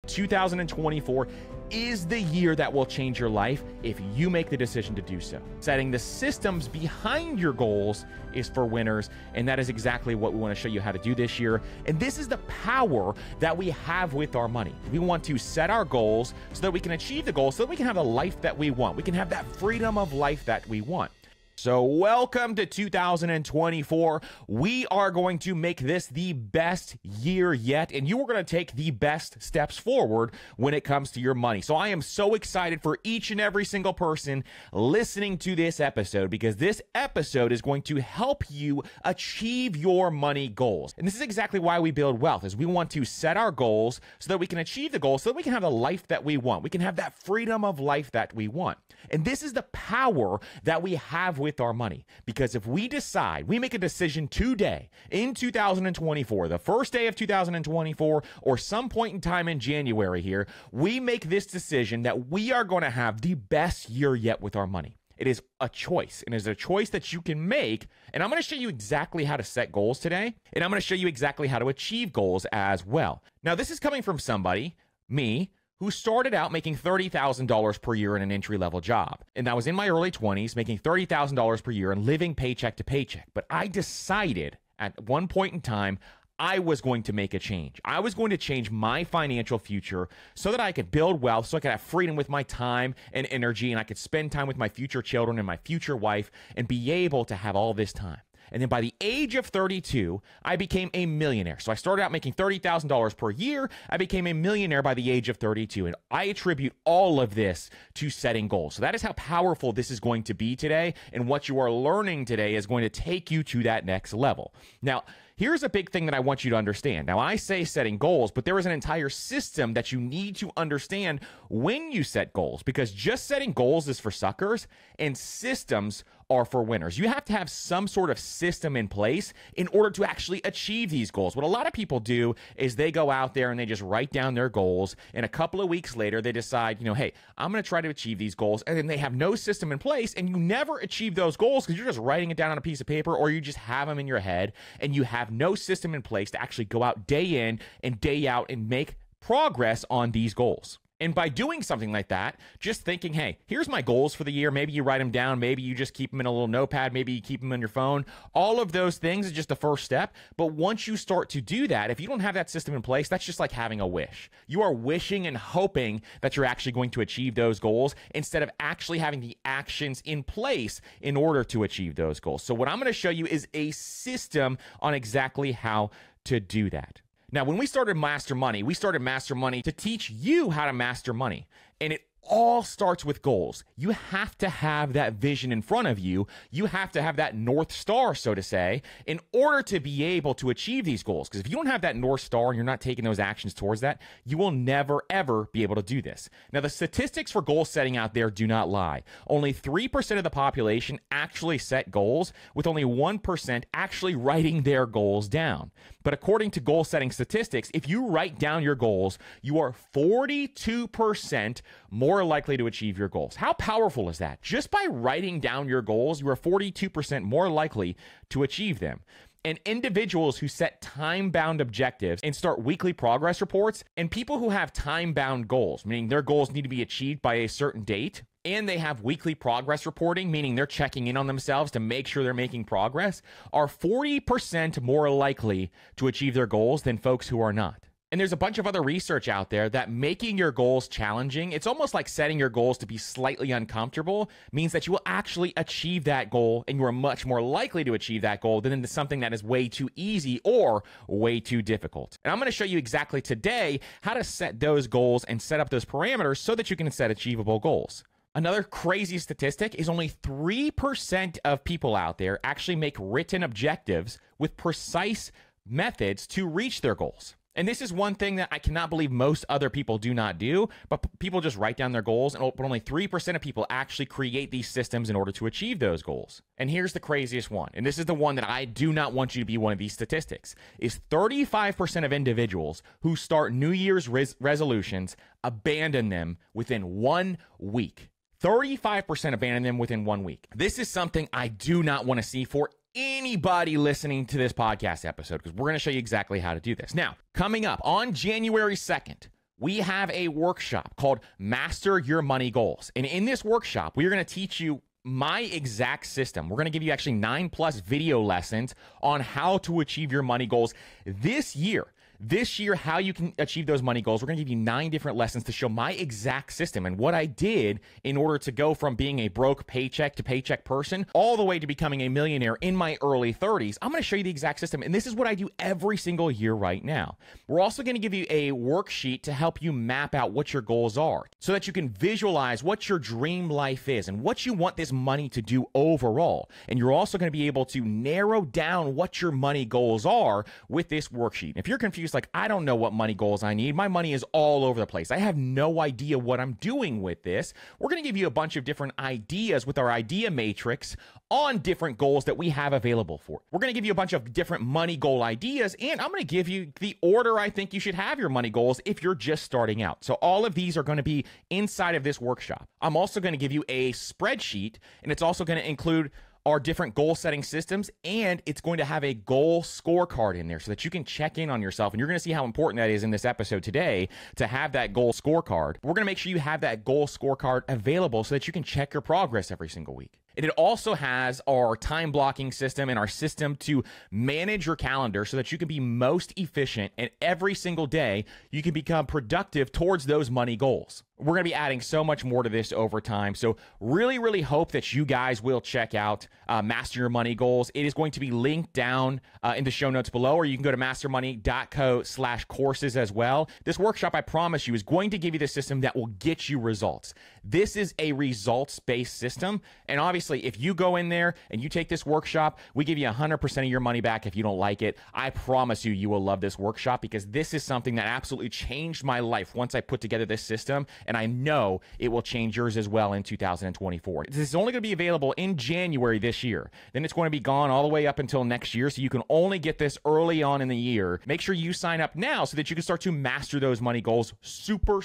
2024 is the year that will change your life if you make the decision to do so. Setting the systems behind your goals is for winners, and that is exactly what we want to show you how to do this year. And this is the power that we have with our money. We want to set our goals so that we can achieve the goals, so that we can have the life that we want. We can have that freedom of life that we want. So welcome to 2024. We are going to make this the best year yet, and you are going to take the best steps forward when it comes to your money. So I am so excited for each and every single person listening to this episode, because this episode is going to help you achieve your money goals. And this is exactly why we build wealth, is we want to set our goals so that we can achieve the goals, so that we can have the life that we want. We can have that freedom of life that we want. And this is the power that we have with our money, because if we decide, we make a decision today in 2024, the first day of 2024, or some point in time in January here, we make this decision that we are going to have the best year yet with our money. It is a choice, and it is a choice that you can make. And I'm going to show you exactly how to set goals today, and I'm going to show you exactly how to achieve goals as well. Now, this is coming from somebody, me, who started out making $30,000 per year in an entry-level job. And I was in my early 20s making $30,000 per year and living paycheck to paycheck. But I decided at one point in time, I was going to make a change. I was going to change my financial future so that I could build wealth, so I could have freedom with my time and energy, and I could spend time with my future children and my future wife and be able to have all this time. And then by the age of 32, I became a millionaire. So I started out making $30,000 per year. I became a millionaire by the age of 32. And I attribute all of this to setting goals. So that is how powerful this is going to be today. And what you are learning today is going to take you to that next level. Now, here's a big thing that I want you to understand. Now, I say setting goals, but there is an entire system that you need to understand when you set goals, because just setting goals is for suckers and systems are for winners. You have to have some sort of system in place in order to actually achieve these goals. What a lot of people do is they go out there and they just write down their goals, and a couple of weeks later they decide, hey, I'm going to try to achieve these goals, and then they have no system in place, and you never achieve those goals because you're just writing it down on a piece of paper, or you just have them in your head, and you have no system in place to actually go out day in and day out and make progress on these goals. And by doing something like that, just thinking, hey, here's my goals for the year. Maybe you write them down. Maybe you just keep them in a little notepad. Maybe you keep them on your phone. All of those things is just the first step. But once you start to do that, if you don't have that system in place, that's just like having a wish. You are wishing and hoping that you're actually going to achieve those goals instead of actually having the actions in place in order to achieve those goals. So what I'm going to show you is a system on exactly how to do that. Now, when we started Master Money, we started Master Money to teach you how to master money. And it all starts with goals. You have to have that vision in front of you. You have to have that North Star, so to say, in order to be able to achieve these goals. Because if you don't have that North Star and you're not taking those actions towards that, you will never, ever be able to do this. Now, the statistics for goal setting out there do not lie. Only 3% of the population actually set goals, with only 1% actually writing their goals down. But according to goal setting statistics, if you write down your goals, you are 42% more likely to achieve your goals. How powerful is that? Just by writing down your goals, you are 42% more likely to achieve them. And individuals who set time-bound objectives and start weekly progress reports, and people who have time-bound goals, meaning their goals need to be achieved by a certain date, and they have weekly progress reporting, meaning they're checking in on themselves to make sure they're making progress, are 40% more likely to achieve their goals than folks who are not. And there's a bunch of other research out there that making your goals challenging, it's almost like setting your goals to be slightly uncomfortable, means that you will actually achieve that goal, and you are much more likely to achieve that goal than into something that is way too easy or way too difficult. And I'm going to show you exactly today how to set those goals and set up those parameters so that you can set achievable goals. Another crazy statistic is only 3% of people out there actually make written objectives with precise methods to reach their goals. And this is one thing that I cannot believe most other people do not do, but people just write down their goals, but only 3% of people actually create these systems in order to achieve those goals. And here's the craziest one, and this is the one that I do not want you to be one of these statistics, is 35% of individuals who start New Year's resolutions abandon them within 1 week. 35% abandon them within 1 week. This is something I do not want to see for anybody listening to this podcast episode, because we're going to show you exactly how to do this. Now, coming up on January 2nd, we have a workshop called Master Your Money Goals. And in this workshop, we're going to teach you my exact system. We're going to give you actually 9+ video lessons on how to achieve your money goals this year. This year, how you can achieve those money goals. We're going to give you 9 different lessons to show my exact system and what I did in order to go from being a broke paycheck to paycheck person all the way to becoming a millionaire in my early 30s. I'm going to show you the exact system, and this is what I do every single year right now. We're also going to give you a worksheet to help you map out what your goals are so that you can visualize what your dream life is and what you want this money to do overall. And you're also going to be able to narrow down what your money goals are with this worksheet. If you're confused, like, I don't know what money goals I need. My money is all over the place. I have no idea what I'm doing with this. We're going to give you a bunch of different ideas with our idea matrix on different goals that we have available for. We're going to give you a bunch of different money goal ideas, and I'm going to give you the order I think you should have your money goals if you're just starting out. So all of these are going to be inside of this workshop. I'm also going to give you a spreadsheet, and it's also going to include our different goal setting systems, and it's going to have a goal scorecard in there so that you can check in on yourself. And you're going to see how important that is in this episode today to have that goal scorecard. We're going to make sure you have that goal scorecard available so that you can check your progress every single week. And it also has our time blocking system and our system to manage your calendar so that you can be most efficient, and every single day you can become productive towards those money goals. We're going to be adding so much more to this over time. So really hope that you guys will check out Master Your Money Goals. It is going to be linked down in the show notes below, or you can go to mastermoney.co/courses as well. This workshop, I promise you, is going to give you the system that will get you results. This is a results-based system. And obviously, if you go in there and you take this workshop, we give you 100% of your money back if you don't like it. I promise you, you will love this workshop because this is something that absolutely changed my life once I put together this system. And I know it will change yours as well in 2024. This is only going to be available in January this year. Then it's going to be gone all the way up until next year. So you can only get this early on in the year. Make sure you sign up now so that you can start to master those money goals. Super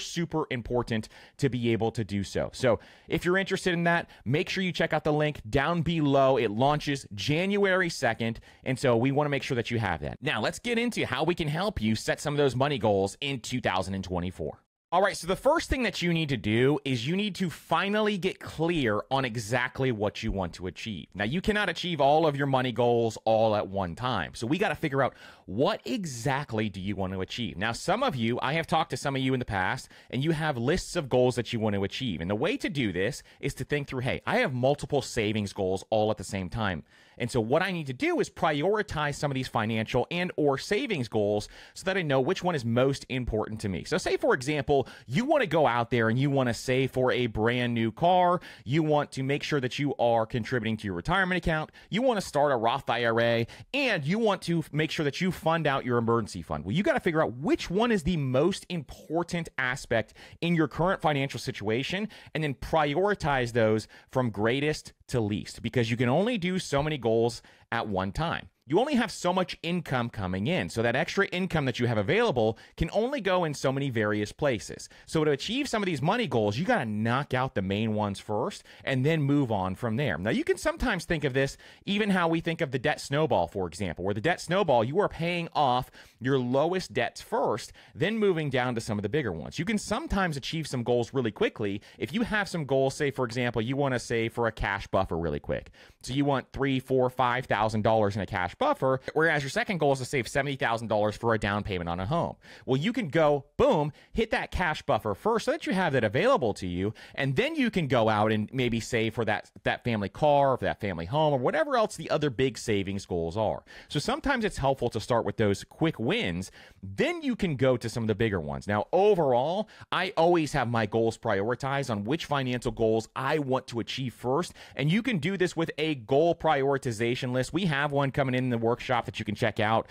important to be able to do so. So if you're interested in that, make sure you check out the link down below. It launches January 2nd. And so we want to make sure that you have that. Now let's get into how we can help you set some of those money goals in 2024. All right, so the first thing that you need to do is you need to finally get clear on exactly what you want to achieve. Now, you cannot achieve all of your money goals all at one time. So we got to figure out, what exactly do you want to achieve? Now, some of you, I have talked to some of you in the past, and you have lists of goals that you want to achieve. And the way to do this is to think through, hey, I have multiple savings goals all at the same time. And so what I need to do is prioritize some of these financial and or savings goals so that I know which one is most important to me. So say, for example, you want to go out there and you want to save for a brand new car. You want to make sure that you are contributing to your retirement account. You want to start a Roth IRA, and you want to make sure that you fund out your emergency fund. Well, you got to figure out which one is the most important aspect in your current financial situation, and then prioritize those from greatest to least, because you can only do so many goals at one time. You only have so much income coming in. So that extra income that you have available can only go in so many various places. So to achieve some of these money goals, you got to knock out the main ones first and then move on from there. Now, you can sometimes think of this even how we think of the debt snowball, for example, where the debt snowball, you are paying off your lowest debts first, then moving down to some of the bigger ones. You can sometimes achieve some goals really quickly. If you have some goals, say, for example, you want to save for a cash buffer really quick. So you want $3,000, $4,000, $5,000 in a cash buffer, whereas your second goal is to save $70,000 for a down payment on a home. Well, you can go, boom, hit that cash buffer first so that you have that available to you, and then you can go out and maybe save for that family car, or for that family home, or whatever else the other big savings goals are. So sometimes it's helpful to start with those quick wins, then you can go to some of the bigger ones. Now, overall, I always have my goals prioritized on which financial goals I want to achieve first, and you can do this with a goal prioritization list. We have one coming in the workshop that you can check out.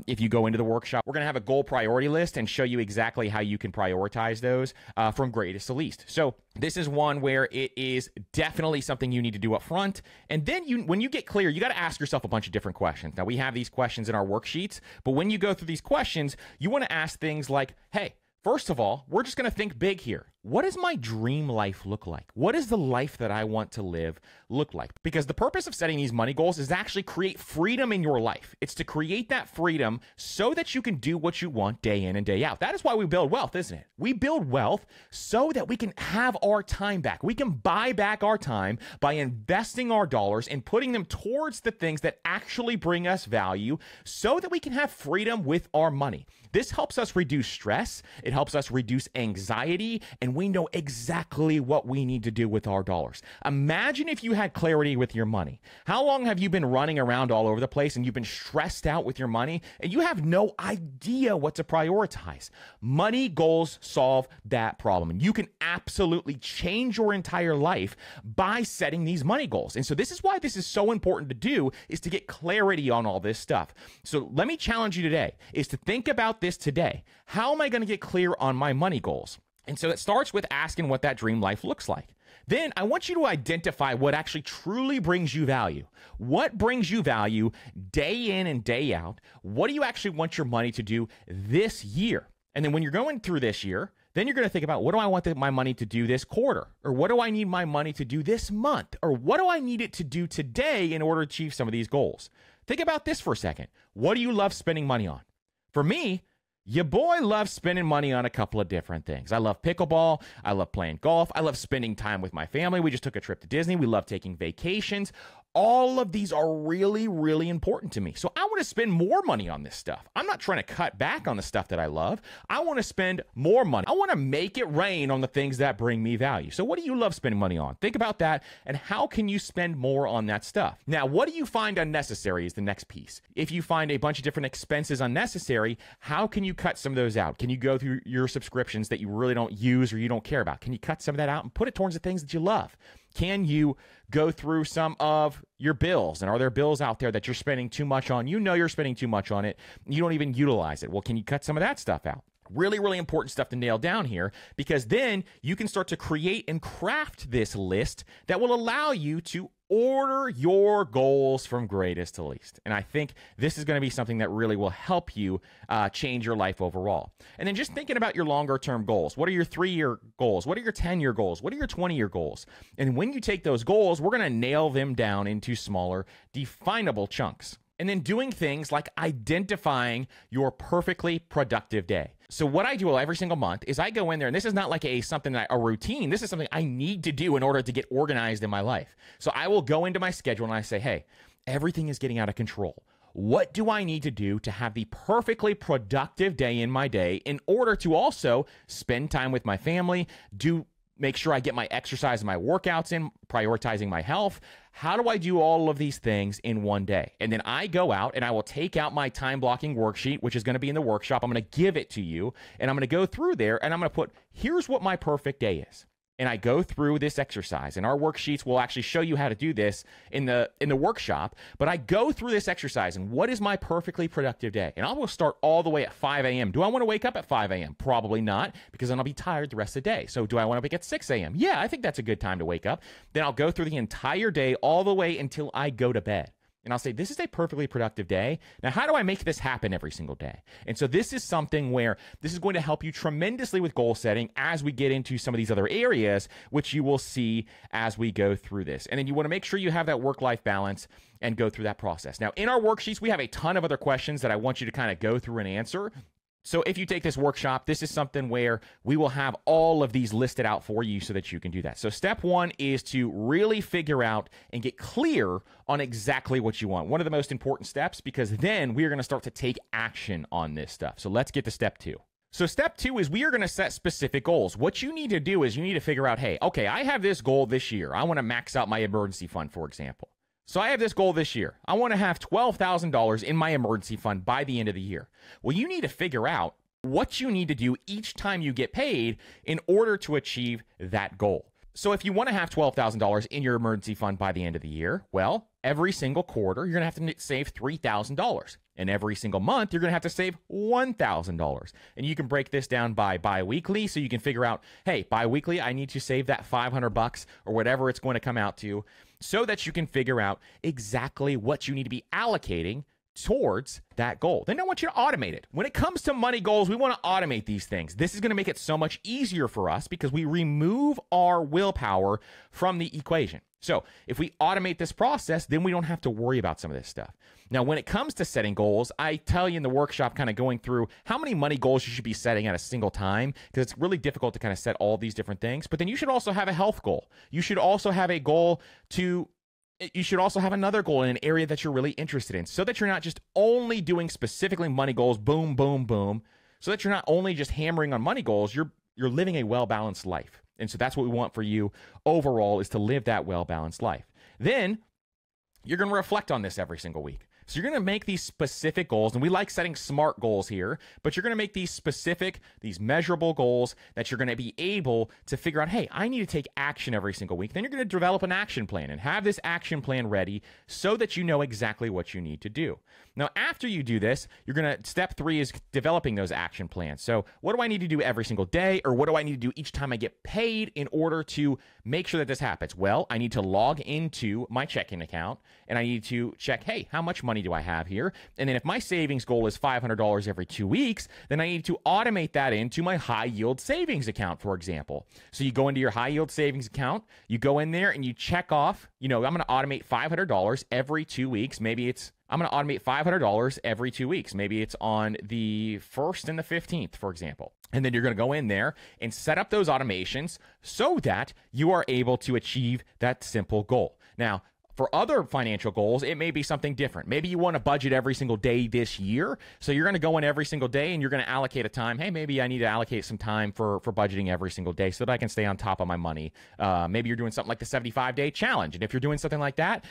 If you go into the workshop, we're going to have a goal priority list and show you exactly how you can prioritize those from greatest to least. So this is one where it is definitely something you need to do up front. And then when you get clear, you got to ask yourself a bunch of different questions. Now, we have these questions in our worksheets, but when you go through these questions, you want to ask things like, hey, first of all, we're just going to think big here. what does my dream life look like? What does the life that I want to live look like? Because the purpose of setting these money goals is to actually create freedom in your life. It's to create that freedom so that you can do what you want day in and day out. That is why we build wealth, isn't it? We build wealth so that we can have our time back. We can buy back our time by investing our dollars and putting them towards the things that actually bring us value so that we can have freedom with our money. This helps us reduce stress. It helps us reduce anxiety, and we know exactly what we need to do with our dollars. Imagine if you had clarity with your money. How long have you been running around all over the place and you've been stressed out with your money and you have no idea what to prioritize? Money goals solve that problem. And you can absolutely change your entire life by setting these money goals. And so this is why this is so important to do, is to get clarity on all this stuff. So let me challenge you today is to think about this today. How am I going to get clear on my money goals? And so it starts with asking what that dream life looks like. Then I want you to identify what actually truly brings you value. What brings you value day in and day out? What do you actually want your money to do this year? And then when you're going through this year, then you're going to think about, what do I want my money to do this quarter? Or what do I need my money to do this month? Or what do I need it to do today in order to achieve some of these goals? Think about this for a second. What do you love spending money on? For me, your boy loves spending money on a couple of different things. I love pickleball. I love playing golf. I love spending time with my family. We just took a trip to Disney. We love taking vacations. All of these are really, really important to me. So I want to spend more money on this stuff. I'm not trying to cut back on the stuff that I love. I want to spend more money. I want to make it rain on the things that bring me value. So what do you love spending money on? Think about that, and how can you spend more on that stuff? Now, what do you find unnecessary is the next piece. If you find a bunch of different expenses unnecessary, how can you cut some of those out? Can you go through your subscriptions that you really don't use or you don't care about? Can you cut some of that out and put it towards the things that you love? Can you go through some of your bills? And are there bills out there that you're spending too much on? You know you're spending too much on it. You don't even utilize it. Well, can you cut some of that stuff out? Really, really important stuff to nail down here, because then you can start to create and craft this list that will allow you to order your goals from greatest to least. And I think this is going to be something that really will help you change your life overall. And then just thinking about your longer term goals. What are your 3-year goals? What are your 10-year goals? What are your 20-year goals? And when you take those goals, we're going to nail them down into smaller, definable chunks. And then doing things like identifying your perfectly productive day. So what I do every single month is I go in there, and this is not like a routine. This is something I need to do in order to get organized in my life. So I will go into my schedule and I say, hey, everything is getting out of control. What do I need to do to have the perfectly productive day in my day in order to also spend time with my family, make sure I get my exercise and my workouts in, prioritizing my health? How do I do all of these things in one day? And then I go out and I will take out my time blocking worksheet, which is going to be in the workshop. I'm going to give it to you, and I'm going to go through there and I'm going to put, here's what my perfect day is. And I go through this exercise, and our worksheets will actually show you how to do this in the workshop. But I go through this exercise, and what is my perfectly productive day? And I will start all the way at 5 a.m. Do I want to wake up at 5 a.m.? Probably not, because then I'll be tired the rest of the day. So do I want to wake up at 6 a.m.? Yeah, I think that's a good time to wake up. Then I'll go through the entire day all the way until I go to bed. And I'll say, this is a perfectly productive day. Now, how do I make this happen every single day? And so this is something where this is going to help you tremendously with goal setting as we get into some of these other areas, which you will see as we go through this. And then you want to make sure you have that work-life balance and go through that process. Now, in our worksheets, we have a ton of other questions that I want you to kind of go through and answer. So if you take this workshop, this is something where we will have all of these listed out for you so that you can do that. So step 1 is to really figure out and get clear on exactly what you want. One of the most important steps, because then we are going to start to take action on this stuff. So let's get to step 2. So step 2 is we are going to set specific goals. What you need to do is you need to figure out, hey, okay, I have this goal this year. I want to max out my emergency fund, for example. So I have this goal this year. I want to have $12,000 in my emergency fund by the end of the year. Well, you need to figure out what you need to do each time you get paid in order to achieve that goal. So if you want to have $12,000 in your emergency fund by the end of the year, well, every single quarter, you're going to have to save $3,000. And every single month, you're going to have to save $1,000. And you can break this down by bi-weekly, so you can figure out, hey, bi-weekly, I need to save that $500 or whatever it's going to come out to, so that you can figure out exactly what you need to be allocating towards that goal. Then I want you to automate it. When it comes to money goals, we want to automate these things. This is going to make it so much easier for us because we remove our willpower from the equation. So if we automate this process, then we don't have to worry about some of this stuff. Now, when it comes to setting goals, I tell you in the workshop, kind of going through how many money goals you should be setting at a single time, because it's really difficult to kind of set all these different things. But then you should also have a health goal. You should also have a goal you should also have another goal in an area that you're really interested in, so that you're not just only doing specifically money goals, boom, boom, boom, so that you're not only just hammering on money goals, you're living a well-balanced life. And so that's what we want for you overall, is to live that well-balanced life. Then you're going to reflect on this every single week. So you're going to make these specific goals, and we like setting SMART goals here, but you're going to make these specific, these measurable goals that you're going to be able to figure out, hey, I need to take action every single week. Then you're going to develop an action plan and have this action plan ready so that you know exactly what you need to do. Now, after you do this, you're going to, step 3 is developing those action plans. So what do I need to do every single day, or what do I need to do each time I get paid in order to make sure that this happens? Well, I need to log into my checking account, and I need to check, hey, how much money do I have here? And then if my savings goal is $500 every 2 weeks, then I need to automate that into my high yield savings account, for example. So you go into your high yield savings account, you go in there and you check off, I'm going to automate $500 every 2 weeks. I'm going to automate $500 every 2 weeks. Maybe it's on the 1st and the 15th, for example. And then you're going to go in there and set up those automations so that you are able to achieve that simple goal. Now, for other financial goals, it may be something different. Maybe you want to budget every single day this year. So you're going to go in every single day and you're going to allocate a time. Hey, maybe I need to allocate some time for budgeting every single day so that I can stay on top of my money. Maybe you're doing something like the 75-day challenge. And if you're doing something like that,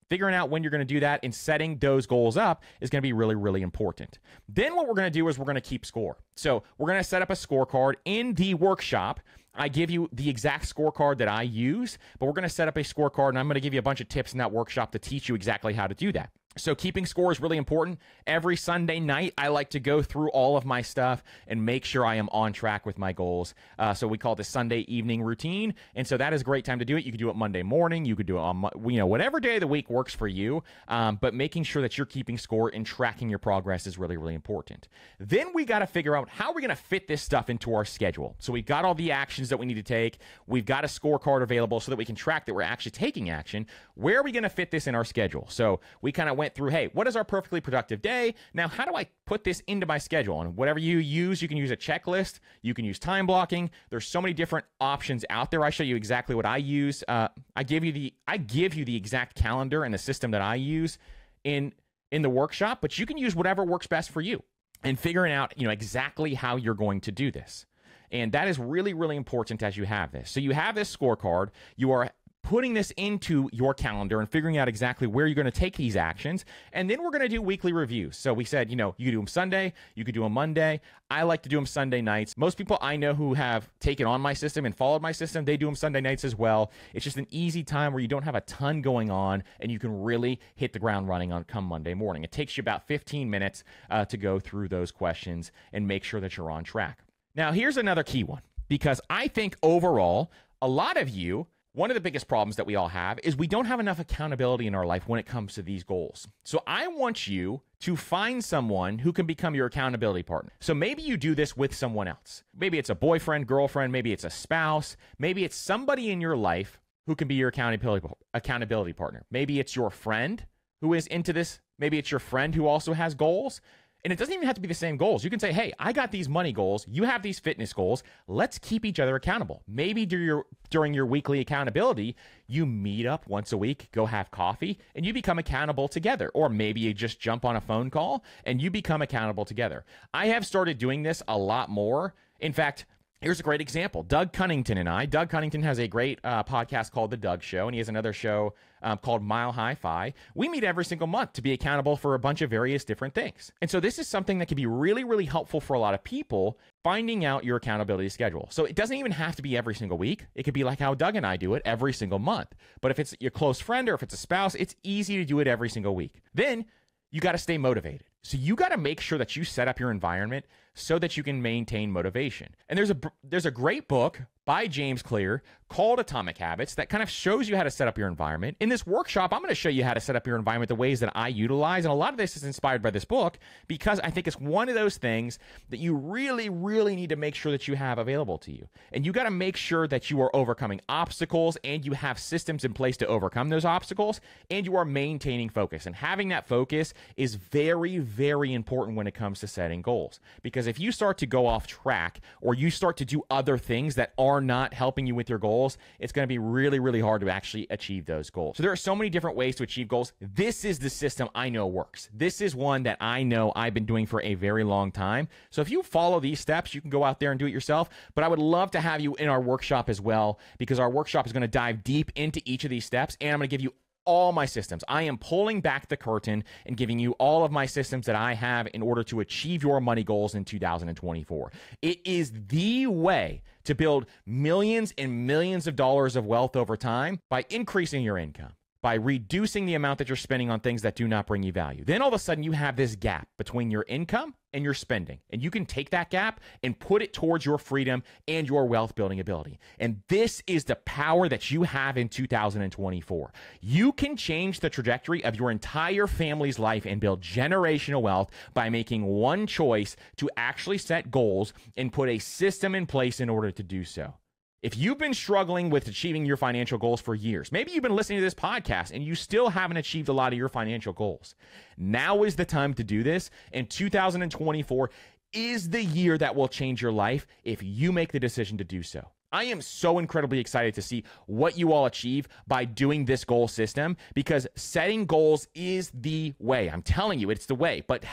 figuring out when you're going to do that and setting those goals up is going to be really, really important. Then what we're going to do is we're going to keep score. So we're going to set up a scorecard in the workshop. I give you the exact scorecard that I use, but we're going to set up a scorecard, and I'm going to give you a bunch of tips in that workshop to teach you exactly how to do that. So keeping score is really important. Every Sunday night, I like to go through all of my stuff and make sure I am on track with my goals. So we call it the Sunday evening routine. And so that is a great time to do it. You could do it Monday morning. You could do it on, whatever day of the week works for you. But making sure that you're keeping score and tracking your progress is really, really important. Then we got to figure out how we're going to fit this stuff into our schedule. So we've got all the actions that we need to take. We've got a scorecard available so that we can track that we're actually taking action. Where are we going to fit this in our schedule? So we kind of went through, hey, what is our perfectly productive day? Now, how do I put this into my schedule? And whatever you use, you can use a checklist. You can use time blocking. There's so many different options out there. I show you exactly what I use. I give you the exact calendar and the system that I use in the workshop, but you can use whatever works best for you and figuring out, exactly how you're going to do this. And that is really, really important as you have this. So you have this scorecard. You are putting this into your calendar and figuring out exactly where you're going to take these actions. And then we're going to do weekly reviews. So we said, you could do them Sunday, you could do them Monday. I like to do them Sunday nights. Most people I know who have taken on my system and followed my system, they do them Sunday nights as well. It's just an easy time where you don't have a ton going on and you can really hit the ground running on come Monday morning. It takes you about 15 minutes to go through those questions and make sure that you're on track. Now, here's another key one, because I think overall, a lot of you, one of the biggest problems that we all have is we don't have enough accountability in our life when it comes to these goals. So I want you to find someone who can become your accountability partner. So maybe you do this with someone else. Maybe it's a boyfriend, girlfriend, maybe it's a spouse, maybe it's somebody in your life who can be your accountability partner. Maybe it's your friend who is into this. Maybe it's your friend who also has goals. And it doesn't even have to be the same goals. You can say, hey, I got these money goals. You have these fitness goals. Let's keep each other accountable. Maybe during your weekly accountability, you meet up once a week, go have coffee, and you become accountable together. Or maybe you just jump on a phone call and you become accountable together. I have started doing this a lot more. In fact, here's a great example. Doug Cunnington and I. Doug Cunnington has a great podcast called The Doug Show, and he has another show called Mile High Fi. We meet every single month to be accountable for a bunch of various different things. And so this is something that can be really, really helpful for a lot of people, finding out your accountability schedule. So it doesn't even have to be every single week. It could be like how Doug and I do it every single month. But if it's your close friend or if it's a spouse, it's easy to do it every single week. Then you got to stay motivated. So you got to make sure that you set up your environment so that you can maintain motivation. And there's a great book by James Clear called Atomic Habits that kind of shows you how to set up your environment. In this workshop, I'm going to show you how to set up your environment the ways that I utilize. And a lot of this is inspired by this book because I think it's one of those things that you really, really need to make sure that you have available to you. And you got to make sure that you are overcoming obstacles and you have systems in place to overcome those obstacles and you are maintaining focus. And having that focus is very, very important when it comes to setting goals. Because if you start to go off track or you start to do other things that are not helping you with your goals, it's going to be really, really hard to actually achieve those goals. So there are so many different ways to achieve goals. This is the system I know works. This is one that I know I've been doing for a very long time. So if you follow these steps, you can go out there and do it yourself. But I would love to have you in our workshop as well, because our workshop is going to dive deep into each of these steps, and I'm going to give you all my systems. I am pulling back the curtain and giving you all of my systems that I have in order to achieve your money goals in 2024. It is the way to build millions and millions of dollars of wealth over time by increasing your income, by reducing the amount that you're spending on things that do not bring you value. Then all of a sudden you have this gap between your income and your spending. And you can take that gap and put it towards your freedom and your wealth building ability. And this is the power that you have in 2024. You can change the trajectory of your entire family's life and build generational wealth by making one choice to actually set goals and put a system in place in order to do so. If you've been struggling with achieving your financial goals for years, maybe you've been listening to this podcast and you still haven't achieved a lot of your financial goals, now is the time to do this. And 2024 is the year that will change your life if you make the decision to do so. I am so incredibly excited to see what you all achieve by doing this goal system, because setting goals is the way. I'm telling you, it's the way. But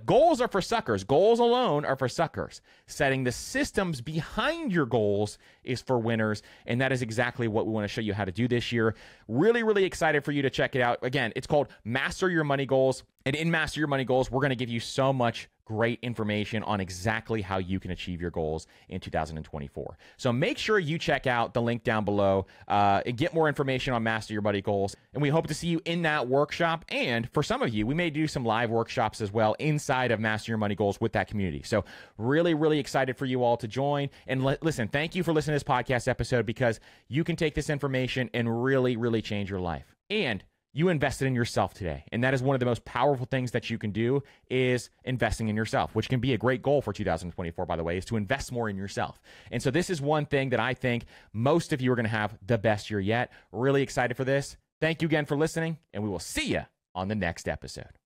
goals are for suckers. Goals alone are for suckers. Setting the systems behind your goals is for winners, and that is exactly what we want to show you how to do this year. Really, really excited for you to check it out. Again, it's called Master Your Money Goals. And in Master Your Money Goals, we're going to give you so much great information on exactly how you can achieve your goals in 2024. So make sure you check out the link down below and get more information on Master Your Money Goals. And we hope to see you in that workshop. And for some of you, we may do some live workshops as well inside of Master Your Money Goals with that community. So really, really excited for you all to join. And listen, thank you for listening to this podcast episode, because you can take this information and really, really change your life. And you invested in yourself today. And that is one of the most powerful things that you can do, is investing in yourself, which can be a great goal for 2024, by the way, is to invest more in yourself. And so this is one thing that I think most of you are going to have the best year yet. Really excited for this. Thank you again for listening, and we will see you on the next episode.